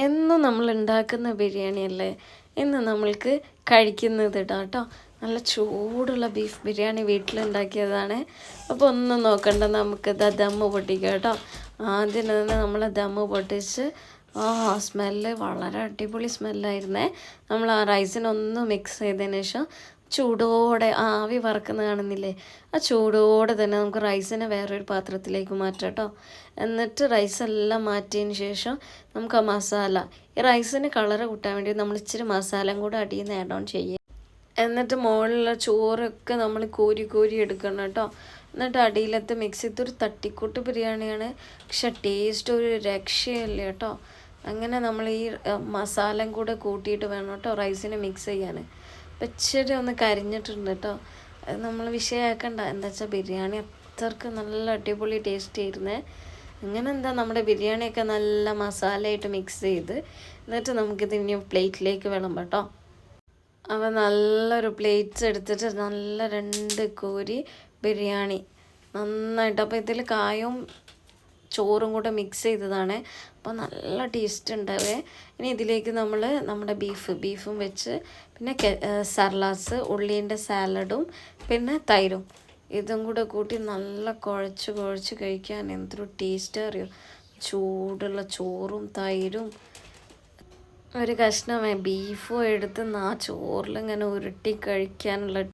എന്നും നമ്മൾ ഉണ്ടാക്കുന്ന ബിരിയാണിയല്ലേ ഇന്ന് നമ്മൾക്ക് കഴിക്കുന്നത് ഇടാം കേട്ടോ. നല്ല ചൂടുള്ള ബീഫ് ബിരിയാണി വീട്ടിലുണ്ടാക്കിയതാണ്. അപ്പോൾ ഒന്നും നോക്കണ്ട, നമുക്ക് ദമ്മ് പൊട്ടിക്കാം കേട്ടോ. ആദ്യം തന്നെ നമ്മൾ ദമ്മ് പൊട്ടിച്ച് സ്മെല്ല് വളരെ അടിപൊളി സ്മെല്ലായിരുന്നേ. നമ്മൾ ആ റൈസിനൊന്ന് മിക്സ് ചെയ്തതിന് ശേഷം ചൂടോടെ ആവി വറക്കുന്ന കാണുന്നില്ലേ, ആ ചൂടോടെ തന്നെ നമുക്ക് റൈസിനെ വേറൊരു പാത്രത്തിലേക്ക് മാറ്റാം കേട്ടോ. എന്നിട്ട് റൈസെല്ലാം മാറ്റിയതിന് ശേഷം നമുക്ക് ആ മസാല, ഈ റൈസിന് കളറ് കൂട്ടാൻ വേണ്ടി നമ്മൾ ഇച്ചിരി മസാലയും കൂടെ അടിയിൽ നിന്ന് ആഡ് ഓൺ ചെയ്യുക. എന്നിട്ട് മുകളിലുള്ള ചോറൊക്കെ നമ്മൾ കോരി കോരി എടുക്കണം കേട്ടോ. എന്നിട്ട് അടിയിലത്തെ മിക്സ് ചെയ്തൊരു തട്ടിക്കൂട്ട് ബിരിയാണിയാണ്, പക്ഷെ ടേസ്റ്റ് ഒരു രക്ഷയില്ല കേട്ടോ. അങ്ങനെ നമ്മൾ ഈ മസാലയും കൂടെ കൂട്ടിയിട്ട് വേണം കേട്ടോ റൈസിനെ മിക്സ് ചെയ്യാൻ. അപ്പം ഇച്ചിരി ഒന്ന് കരിഞ്ഞിട്ടുണ്ട് കേട്ടോ. അത് നമ്മൾ വിഷയമാക്കണ്ട, എന്താ വെച്ചാൽ ബിരിയാണി അത്രക്ക് നല്ല അടിപൊളി ടേസ്റ്റ് ആയിരുന്നേ. അങ്ങനെ നമ്മുടെ ബിരിയാണിയൊക്കെ നല്ല മസാലയായിട്ട് മിക്സ് ചെയ്ത് എന്നിട്ട് നമുക്കിത് ഇനി പ്ലേറ്റിലേക്ക് വിളമ്പാം കേട്ടോ. അവ നല്ലൊരു പ്ലേറ്റ്സ് എടുത്തിട്ട് നല്ല 2 കോരി ബിരിയാണി നന്നായിട്ട്, അപ്പോൾ ഇതിൽ കായും ചോറും കൂടെ മിക്സ് ചെയ്തതാണ്, അപ്പോൾ നല്ല ടേസ്റ്റ് ഉണ്ടാവേ. ഇനി ഇതിലേക്ക് നമ്മൾ നമ്മുടെ ബീഫും വെച്ച് പിന്നെ സർലാസ്, ഉള്ളീൻ്റെ സാലഡും പിന്നെ തൈരും ഇതും കൂടെ കൂട്ടി നല്ല കുഴച്ച് കഴിക്കാൻ എന്തൊരു ടേസ്റ്റ് അറിയോ. ചൂടുള്ള ചോറും തൈരും ഒരു കഷ്ണം ബീഫും എടുത്ത് ചോറിലിങ്ങനെ ഉരുട്ടി കഴിക്കാനുള്ള